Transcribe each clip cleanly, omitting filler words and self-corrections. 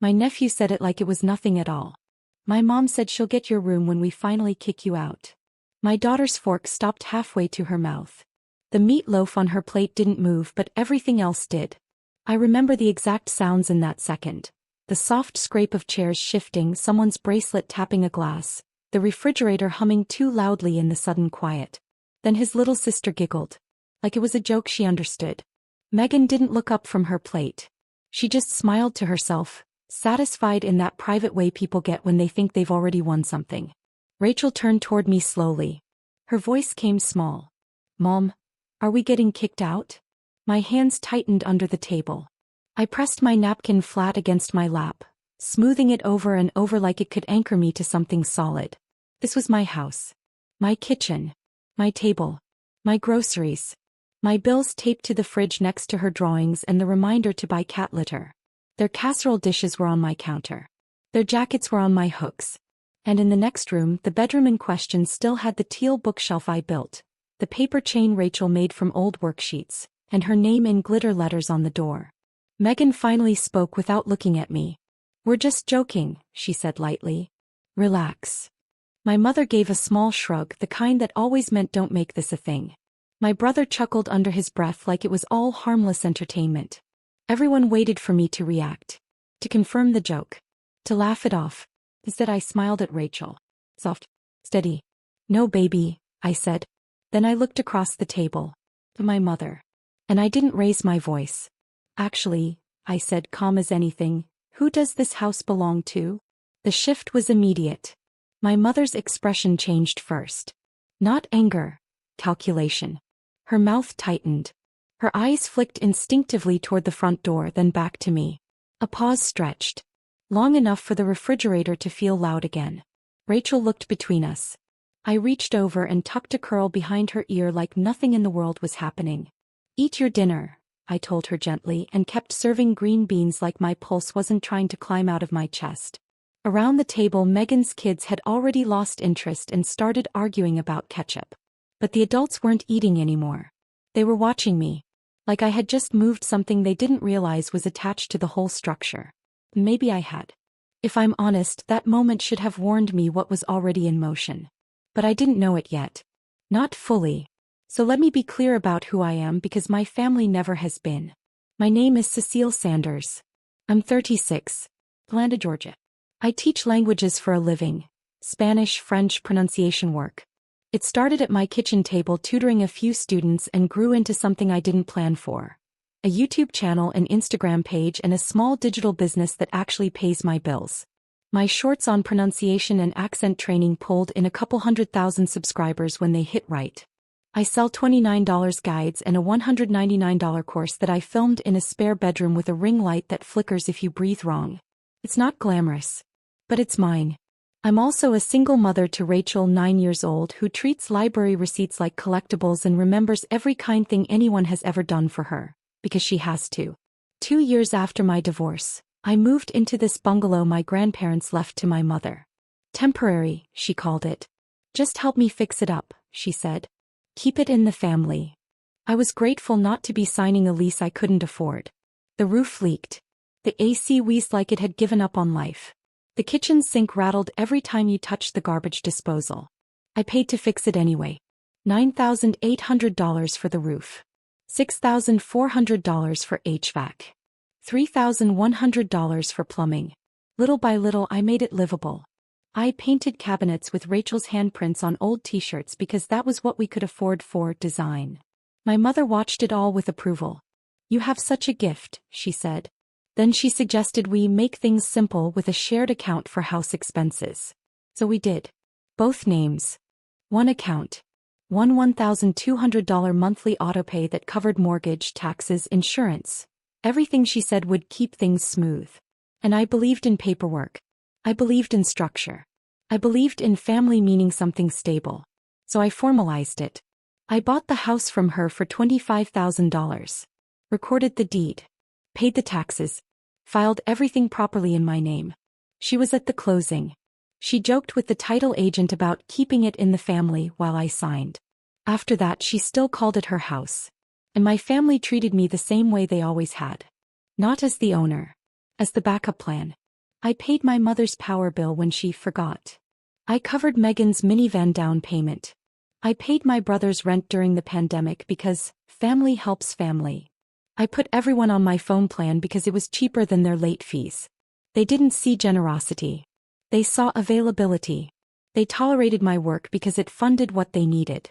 My nephew said it like it was nothing at all. My mom said she'll get your room when we finally kick you out. My daughter's fork stopped halfway to her mouth. The meatloaf on her plate didn't move, but everything else did. I remember the exact sounds in that second. The soft scrape of chairs shifting, someone's bracelet tapping a glass, the refrigerator humming too loudly in the sudden quiet. Then his little sister giggled. Like it was a joke she understood. Megan didn't look up from her plate. She just smiled to herself, satisfied in that private way people get when they think they've already won something. Rachel turned toward me slowly. Her voice came small. "Mom, are we getting kicked out?" My hands tightened under the table. I pressed my napkin flat against my lap, smoothing it over and over like it could anchor me to something solid. This was my house. My kitchen. My table. My groceries. My bills taped to the fridge next to her drawings and the reminder to buy cat litter. Their casserole dishes were on my counter. Their jackets were on my hooks. And in the next room, the bedroom in question still had the teal bookshelf I built, the paper chain Rachel made from old worksheets, and her name in glitter letters on the door. Megan finally spoke without looking at me. "We're just joking," she said lightly. "Relax." My mother gave a small shrug, the kind that always meant don't make this a thing. My brother chuckled under his breath like it was all harmless entertainment. Everyone waited for me to react. To confirm the joke. To laugh it off. Instead I smiled at Rachel. Soft. Steady. "No, baby," I said. Then I looked across the table. To my mother. And I didn't raise my voice. "Actually," I said, calm as anything, "who does this house belong to?" The shift was immediate. My mother's expression changed first. Not anger. Calculation. Her mouth tightened. Her eyes flicked instinctively toward the front door, then back to me. A pause stretched. Long enough for the refrigerator to feel loud again. Rachel looked between us. I reached over and tucked a curl behind her ear like nothing in the world was happening. "Eat your dinner," I told her gently, and kept serving green beans like my pulse wasn't trying to climb out of my chest. Around the table, Megan's kids had already lost interest and started arguing about ketchup. But the adults weren't eating anymore. They were watching me. Like I had just moved something they didn't realize was attached to the whole structure. Maybe I had. If I'm honest, that moment should have warned me what was already in motion. But I didn't know it yet. Not fully. So let me be clear about who I am, because my family never has been. My name is Cecile Sanders. I'm 36. Atlanta, Georgia. I teach languages for a living. Spanish, French pronunciation work. It started at my kitchen table tutoring a few students and grew into something I didn't plan for. A YouTube channel, an Instagram page, and a small digital business that actually pays my bills. My shorts on pronunciation and accent training pulled in a couple 100,000 subscribers when they hit right. I sell $29 guides and a $199 course that I filmed in a spare bedroom with a ring light that flickers if you breathe wrong. It's not glamorous. But it's mine. I'm also a single mother to Rachel, 9 years old, who treats library receipts like collectibles and remembers every kind thing anyone has ever done for her, because she has to. 2 years after my divorce, I moved into this bungalow my grandparents left to my mother. Temporary, she called it. "Just help me fix it up," she said. "Keep it in the family." I was grateful not to be signing a lease I couldn't afford. The roof leaked. The AC wheezed like it had given up on life. The kitchen sink rattled every time you touched the garbage disposal. I paid to fix it anyway. $9,800 for the roof. $6,400 for HVAC. $3,100 for plumbing. Little by little I made it livable. I painted cabinets with Rachel's handprints on old t-shirts because that was what we could afford for design. My mother watched it all with approval. "You have such a gift," she said. Then she suggested we make things simple with a shared account for house expenses. So we did. Both names. One account. One $1,200 monthly autopay that covered mortgage, taxes, insurance. Everything she said would keep things smooth. And I believed in paperwork. I believed in structure. I believed in family meaning something stable. So I formalized it. I bought the house from her for $25,000. Recorded the deed. Paid the taxes. Filed everything properly in my name. She was at the closing. She joked with the title agent about keeping it in the family while I signed. After that, she still called it her house. And my family treated me the same way they always had. Not as the owner. As the backup plan. I paid my mother's power bill when she forgot. I covered Megan's minivan down payment. I paid my brother's rent during the pandemic because family helps family. I put everyone on my phone plan because it was cheaper than their late fees. They didn't see generosity. They saw availability. They tolerated my work because it funded what they needed.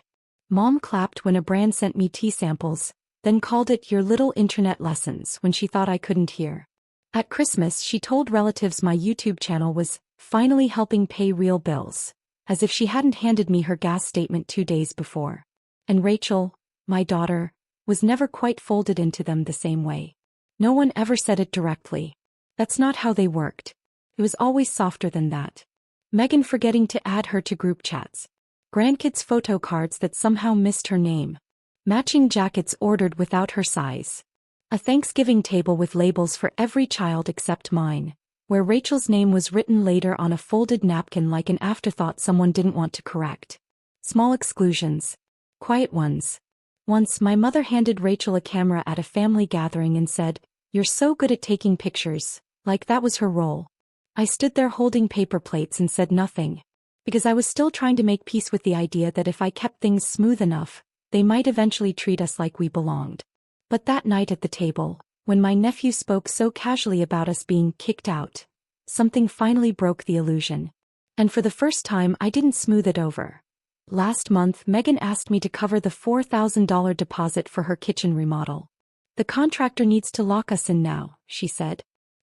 Mom clapped when a brand sent me tea samples, then called it your little internet lessons when she thought I couldn't hear. At Christmas, she told relatives my YouTube channel was finally helping pay real bills, as if she hadn't handed me her gas statement 2 days before. And Rachel, my daughter, was never quite folded into them the same way. No one ever said it directly. That's not how they worked. It was always softer than that. Megan forgetting to add her to group chats. Grandkids' photo cards that somehow missed her name. Matching jackets ordered without her size. A Thanksgiving table with labels for every child except mine, where Rachel's name was written later on a folded napkin like an afterthought someone didn't want to correct. Small exclusions. Quiet ones. Once my mother handed Rachel a camera at a family gathering and said, "You're so good at taking pictures," like that was her role. I stood there holding paper plates and said nothing, because I was still trying to make peace with the idea that if I kept things smooth enough, they might eventually treat us like we belonged. But that night at the table, when my nephew spoke so casually about us being kicked out, something finally broke the illusion. And for the first time I didn't smooth it over. Last month Megan asked me to cover the $4,000 deposit for her kitchen remodel. "The contractor needs to lock us in now," she said.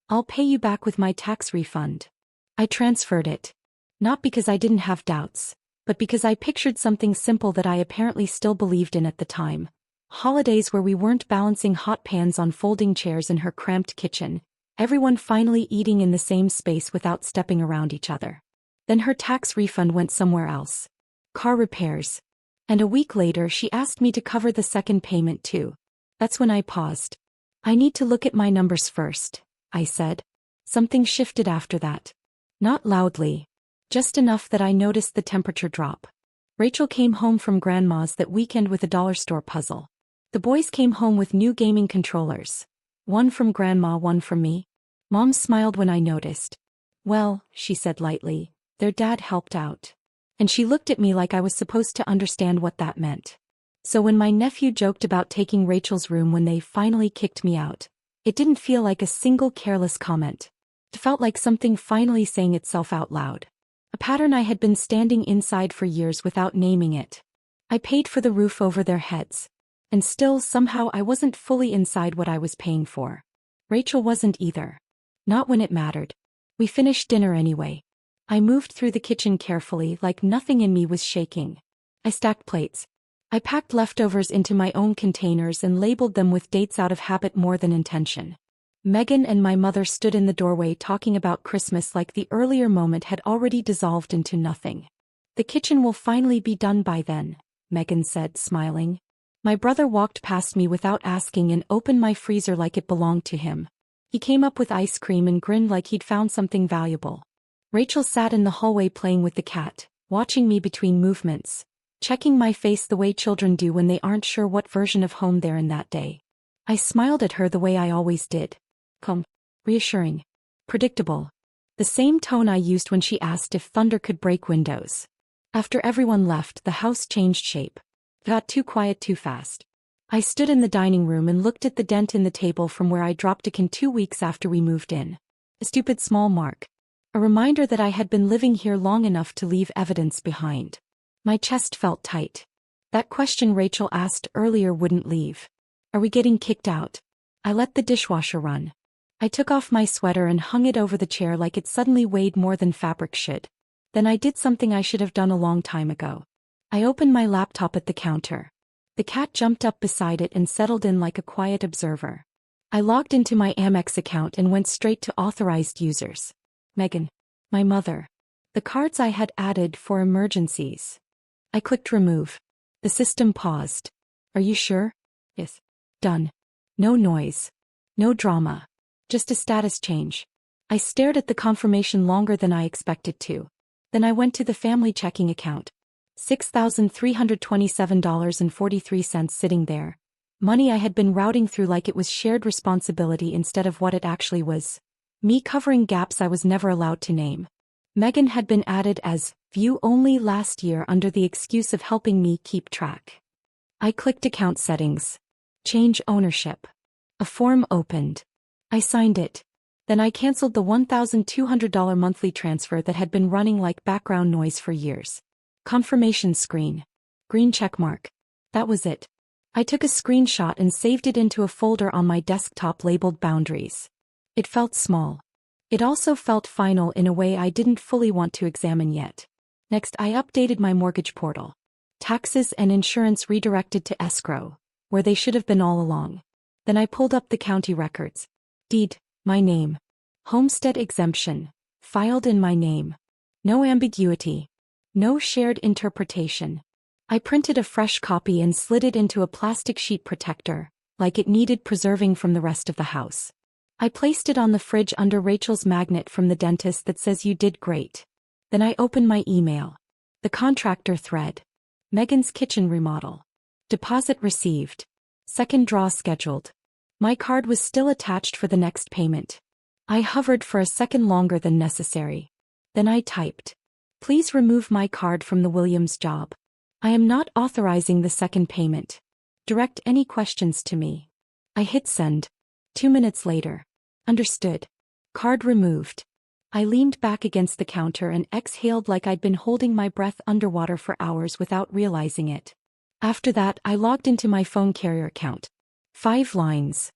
"I'll pay you back with my tax refund." I transferred it. Not because I didn't have doubts, but because I pictured something simple that I apparently still believed in at the time. Holidays where we weren't balancing hot pans on folding chairs in her cramped kitchen, everyone finally eating in the same space without stepping around each other. Then her tax refund went somewhere else. Car repairs. And a week later she asked me to cover the second payment too. That's when I paused. "I need to look at my numbers first," I said. Something shifted after that. Not loudly. Just enough that I noticed the temperature drop. Rachel came home from Grandma's that weekend with a dollar store puzzle. The boys came home with new gaming controllers. One from Grandma, one from me. Mom smiled when I noticed. "Well," she said lightly, "their dad helped out." And she looked at me like I was supposed to understand what that meant. So when my nephew joked about taking Rachel's room when they finally kicked me out, it didn't feel like a single careless comment. It felt like something finally saying itself out loud. A pattern I had been standing inside for years without naming it. I paid for the roof over their heads. And still somehow I wasn't fully inside what I was paying for. Rachel wasn't either. Not when it mattered. We finished dinner anyway. I moved through the kitchen carefully like nothing in me was shaking. I stacked plates. I packed leftovers into my own containers and labeled them with dates out of habit more than intention. Megan and my mother stood in the doorway talking about Christmas like the earlier moment had already dissolved into nothing. "The kitchen will finally be done by then," Megan said, smiling. My brother walked past me without asking and opened my freezer like it belonged to him. He came up with ice cream and grinned like he'd found something valuable. Rachel sat in the hallway playing with the cat, watching me between movements, checking my face the way children do when they aren't sure what version of home they're in that day. I smiled at her the way I always did. Calm, reassuring, predictable. The same tone I used when she asked if thunder could break windows. After everyone left, the house changed shape. It got too quiet too fast. I stood in the dining room and looked at the dent in the table from where I dropped it in 2 weeks after we moved in. A stupid small mark. A reminder that I had been living here long enough to leave evidence behind. My chest felt tight. That question Rachel asked earlier wouldn't leave. "Are we getting kicked out?" I let the dishwasher run. I took off my sweater and hung it over the chair like it suddenly weighed more than fabric should. Then I did something I should have done a long time ago. I opened my laptop at the counter. The cat jumped up beside it and settled in like a quiet observer. I logged into my Amex account and went straight to authorized users. Megan. My mother. The cards I had added for emergencies. I clicked remove. The system paused. "Are you sure?" "Yes." Done. No noise. No drama. Just a status change. I stared at the confirmation longer than I expected to. Then I went to the family checking account. $6,327.43 sitting there. Money I had been routing through like it was shared responsibility instead of what it actually was. me covering gaps I was never allowed to name. Megan had been added as view only last year under the excuse of helping me keep track. I clicked account settings. Change ownership. A form opened. I signed it. Then I canceled the $1,200 monthly transfer that had been running like background noise for years. Confirmation screen. Green checkmark. That was it. I took a screenshot and saved it into a folder on my desktop labeled Boundaries. It felt small. It also felt final in a way I didn't fully want to examine yet. Next, I updated my mortgage portal. Taxes and insurance redirected to escrow, where they should have been all along. Then I pulled up the county records. Deed, my name. Homestead exemption, filed in my name. No ambiguity. No shared interpretation. I printed a fresh copy and slid it into a plastic sheet protector, like it needed preserving from the rest of the house. I placed it on the fridge under Rachel's magnet from the dentist that says you did great. Then I opened my email. The contractor thread. Megan's kitchen remodel. Deposit received. Second draw scheduled. My card was still attached for the next payment. I hovered for a second longer than necessary. Then I typed. Please remove my card from the Williams job. I am not authorizing the second payment. Direct any questions to me. I hit send. 2 minutes later. Understood. Card removed. I leaned back against the counter and exhaled like I'd been holding my breath underwater for hours without realizing it. After that, I logged into my phone carrier account. 5 lines.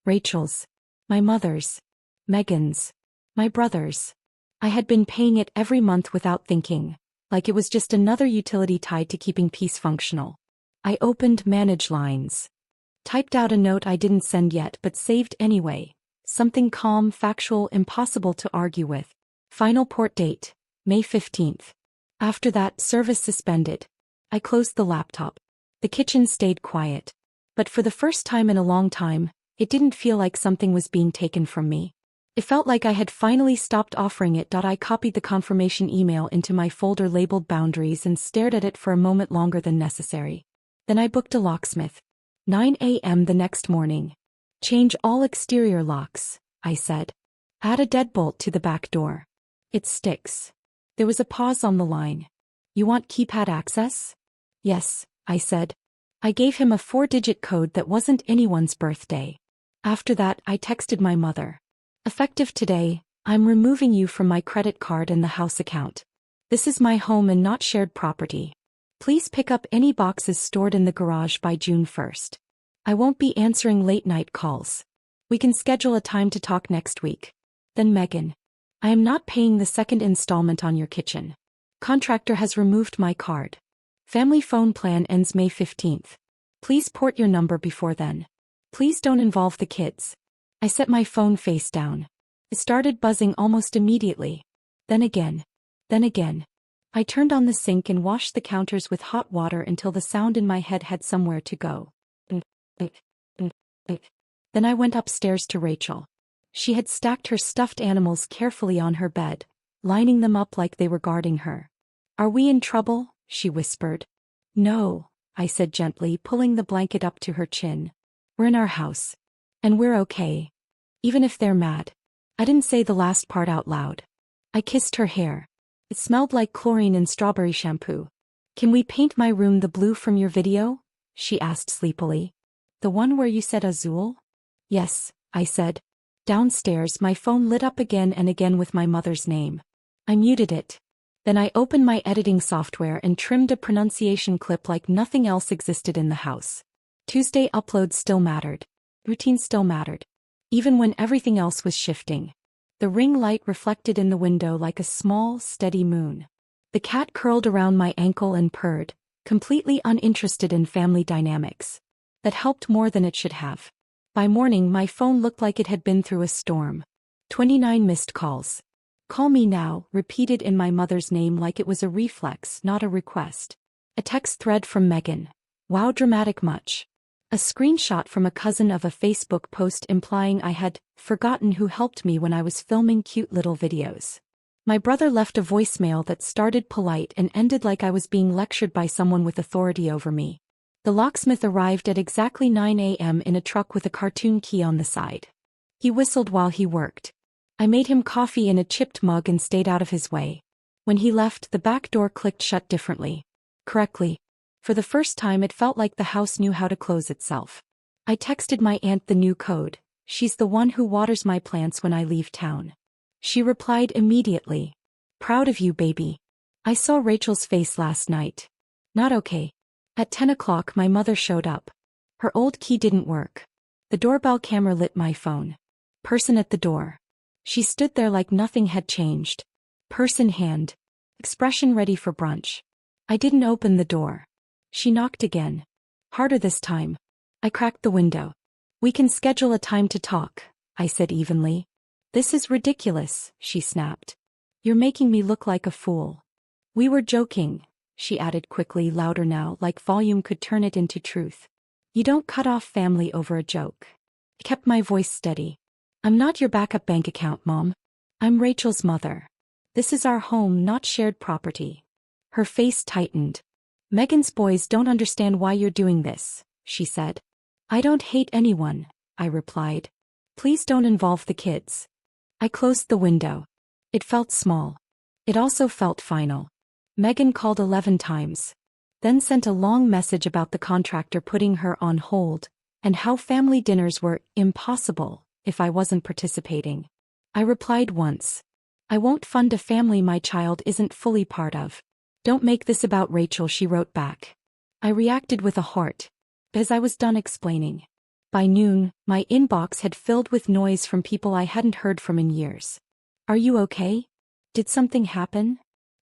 Rachel's. My mother's. Megan's. My brother's. I had been paying it every month without thinking, like it was just another utility tied to keeping peace functional. I opened Manage Lines. Typed out a note I didn't send yet but saved anyway. Something calm, factual, impossible to argue with. Final port date, May 15th. After that, service suspended. I closed the laptop. The kitchen stayed quiet. But for the first time in a long time, it didn't feel like something was being taken from me. It felt like I had finally stopped offering it. I copied the confirmation email into my folder labeled Boundaries and stared at it for a moment longer than necessary. Then I booked a locksmith. 9 a.m. the next morning. Change all exterior locks, I said. Add a deadbolt to the back door. It sticks. There was a pause on the line. You want keypad access? Yes, I said. I gave him a 4-digit code that wasn't anyone's birthday. After that, I texted my mother. Effective today, I'm removing you from my credit card and the house account. This is my home and not shared property. Please pick up any boxes stored in the garage by June 1st. I won't be answering late-night calls. We can schedule a time to talk next week. Then Megan. I am not paying the second installment on your kitchen. Contractor has removed my card. Family phone plan ends May 15th. Please port your number before then. Please don't involve the kids. I set my phone face down. It started buzzing almost immediately. Then again. Then again. I turned on the sink and washed the counters with hot water until the sound in my head had somewhere to go. Then I went upstairs to Rachel. She had stacked her stuffed animals carefully on her bed, lining them up like they were guarding her. Are we in trouble? She whispered. No, I said gently, pulling the blanket up to her chin. We're in our house. And we're okay. Even if they're mad. I didn't say the last part out loud. I kissed her hair. It smelled like chlorine and strawberry shampoo. Can we paint my room the blue from your video? She asked sleepily. The one where you said Azul? Yes, I said. Downstairs, my phone lit up again and again with my mother's name. I muted it. Then I opened my editing software and trimmed a pronunciation clip like nothing else existed in the house. Tuesday uploads still mattered. Routine still mattered. Even when everything else was shifting. The ring light reflected in the window like a small, steady moon. The cat curled around my ankle and purred, completely uninterested in family dynamics. That helped more than it should have. By morning, my phone looked like it had been through a storm. 29 missed calls. Call me now, repeated in my mother's name like it was a reflex, not a request. A text thread from Megan. Wow, dramatic much. A screenshot from a cousin of a Facebook post implying I had forgotten who helped me when I was filming cute little videos. My brother left a voicemail that started polite and ended like I was being lectured by someone with authority over me. The locksmith arrived at exactly 9 a.m. in a truck with a cartoon key on the side. He whistled while he worked, I made him coffee in a chipped mug and stayed out of his way. When he left, the back door clicked shut differently. Correctly. For the first time it felt like the house knew how to close itself. I texted my aunt the new code. She's the one who waters my plants when I leave town. She replied immediately. Proud of you, baby. I saw Rachel's face last night. Not okay. At 10 o'clock my mother showed up. Her old key didn't work. The doorbell camera lit my phone. Person at the door. She stood there like nothing had changed. Purse in hand. Expression ready for brunch. I didn't open the door. She knocked again. Harder this time. I cracked the window. We can schedule a time to talk, I said evenly. This is ridiculous, she snapped. You're making me look like a fool. We were joking, she added quickly, louder now, like volume could turn it into truth. You don't cut off family over a joke. I kept my voice steady. I'm not your backup bank account, Mom. I'm Rachel's mother. This is our home, not shared property. Her face tightened. Megan's boys don't understand why you're doing this, she said. I don't hate anyone, I replied. Please don't involve the kids. I closed the window. It felt small. It also felt final. Megan called 11 times. Then sent a long message about the contractor putting her on hold, and how family dinners were impossible if I wasn't participating. I replied once. I won't fund a family my child isn't fully part of. Don't make this about Rachel, she wrote back. I reacted with a heart. As I was done explaining. By noon, my inbox had filled with noise from people I hadn't heard from in years. Are you okay? Did something happen?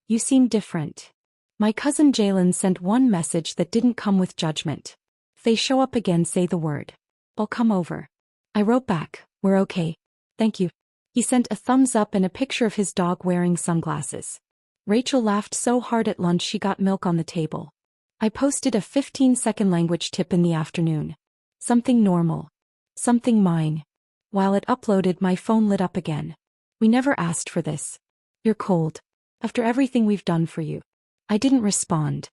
You seem different. My cousin Jalen sent one message that didn't come with judgment. If they show up again, say the word. I'll come over. I wrote back, we're okay. Thank you. He sent a thumbs up and a picture of his dog wearing sunglasses. Rachel laughed so hard at lunch she got milk on the table. I posted a 15-second language tip in the afternoon. Something normal. Something mine. While it uploaded, my phone lit up again. We never asked for this. You're cold. After everything we've done for you. I didn't respond.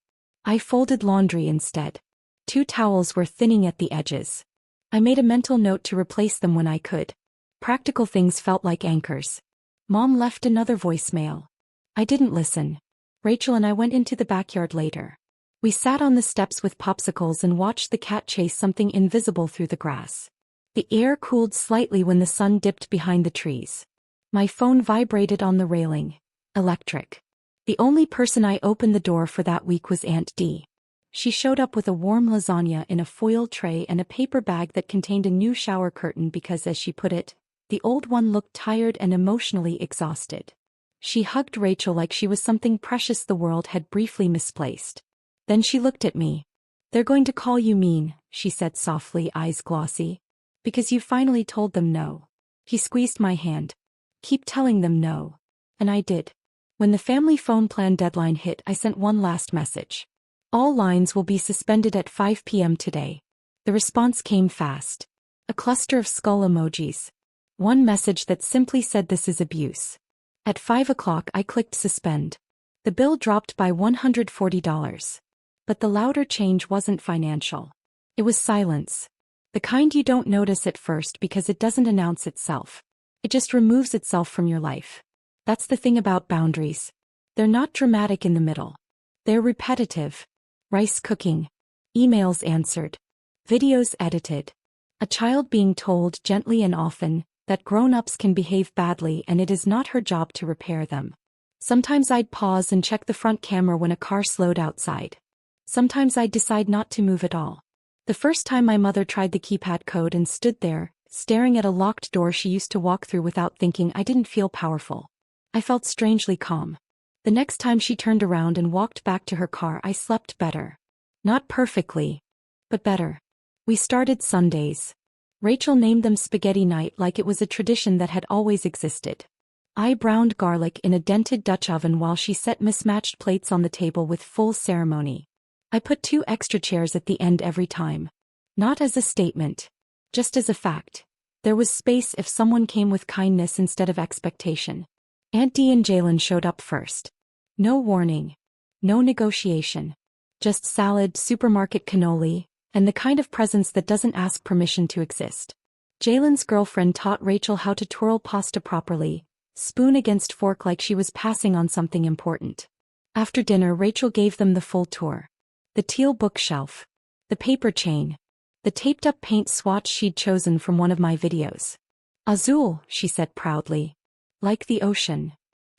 I folded laundry instead. 2 towels were thinning at the edges. I made a mental note to replace them when I could. Practical things felt like anchors. Mom left another voicemail. I didn't listen. Rachel and I went into the backyard later. We sat on the steps with popsicles and watched the cat chase something invisible through the grass. The air cooled slightly when the sun dipped behind the trees. My phone vibrated on the railing. Electric. The only person I opened the door for that week was Aunt Dee. She showed up with a warm lasagna in a foil tray and a paper bag that contained a new shower curtain because, as she put it, the old one looked tired and emotionally exhausted. She hugged Rachel like she was something precious the world had briefly misplaced. Then she looked at me. They're going to call you mean, she said softly, eyes glossy. Because you finally told them no. He squeezed my hand. Keep telling them no. And I did. When the family phone plan deadline hit, I sent one last message. All lines will be suspended at 5 p.m. today. The response came fast. A cluster of skull emojis. One message that simply said this is abuse. At 5 o'clock I clicked suspend. The bill dropped by $140. But the louder change wasn't financial. It was silence. The kind you don't notice at first because it doesn't announce itself. It just removes itself from your life. That's the thing about boundaries. They're not dramatic in the middle. They're repetitive. Rice cooking. Emails answered. Videos edited. A child being told gently and often that grown-ups can behave badly and it is not her job to repair them. Sometimes I'd pause and check the front camera when a car slowed outside. Sometimes I'd decide not to move at all. The first time my mother tried the keypad code and stood there, staring at a locked door she used to walk through without thinking, I didn't feel powerful. I felt strangely calm. The next time she turned around and walked back to her car, I slept better. Not perfectly, but better. We started Sundays. Rachel named them spaghetti night like it was a tradition that had always existed. I browned garlic in a dented Dutch oven while she set mismatched plates on the table with full ceremony. I put 2 extra chairs at the end every time. Not as a statement. Just as a fact. There was space if someone came with kindness instead of expectation. Aunt Dee and Jalen showed up first. No warning. No negotiation. Just salad, supermarket cannoli, and the kind of presence that doesn't ask permission to exist. Jalen's girlfriend taught Rachel how to twirl pasta properly, spoon against fork like she was passing on something important. After dinner, Rachel gave them the full tour. The teal bookshelf. The paper chain. The taped-up paint swatch she'd chosen from one of my videos. Azul, she said proudly. Like the ocean.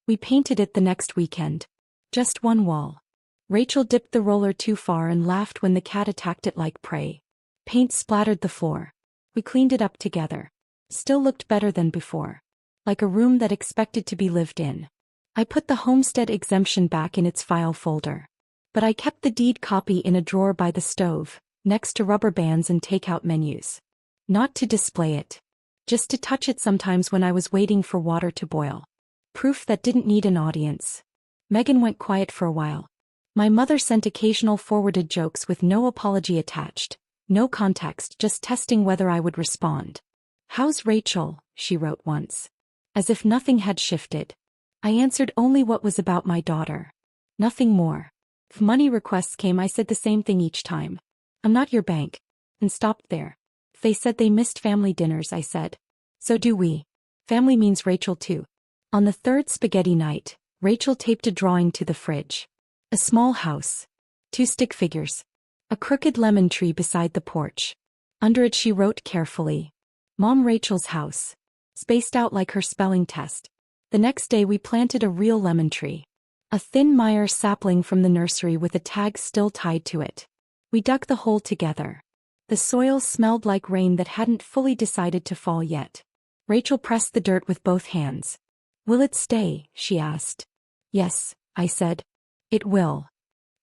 We painted it the next weekend. Just one wall. Rachel dipped the roller too far and laughed when the cat attacked it like prey. Paint splattered the floor. We cleaned it up together. Still looked better than before. Like a room that expected to be lived in. I put the homestead exemption back in its file folder. But I kept the deed copy in a drawer by the stove, next to rubber bands and takeout menus. Not to display it. Just to touch it sometimes when I was waiting for water to boil. Proof that didn't need an audience. Megan went quiet for a while. My mother sent occasional forwarded jokes with no apology attached, no context, just testing whether I would respond. "How's Rachel?" she wrote once. As if nothing had shifted. I answered only what was about my daughter. Nothing more. If money requests came, I said the same thing each time. "I'm not your bank." And stopped there. If they said they missed family dinners, I said, "So do we. Family means Rachel too." On the third spaghetti night, Rachel taped a drawing to the fridge. A small house. 2 stick figures. A crooked lemon tree beside the porch. Under it she wrote carefully, "Mom, Rachel's house." Spaced out like her spelling test. The next day we planted a real lemon tree. A thin Meyer sapling from the nursery with a tag still tied to it. We dug the hole together. The soil smelled like rain that hadn't fully decided to fall yet. Rachel pressed the dirt with both hands. "Will it stay?" she asked. "Yes," I said. "It will."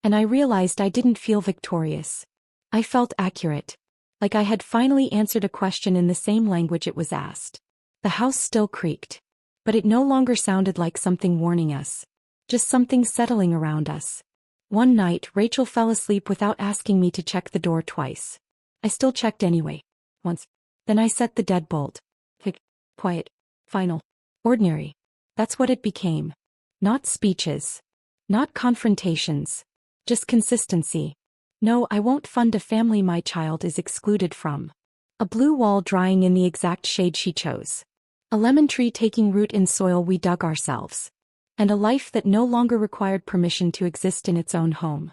And I realized I didn't feel victorious. I felt accurate. Like I had finally answered a question in the same language it was asked. The house still creaked. But it no longer sounded like something warning us. Just something settling around us. One night, Rachel fell asleep without asking me to check the door twice. I still checked anyway. Once. Then I set the deadbolt. Quiet. Final. Ordinary. That's what it became. Not speeches. Not confrontations. Just consistency. No, I won't fund a family my child is excluded from. A blue wall drying in the exact shade she chose. A lemon tree taking root in soil we dug ourselves. And a life that no longer required permission to exist in its own home.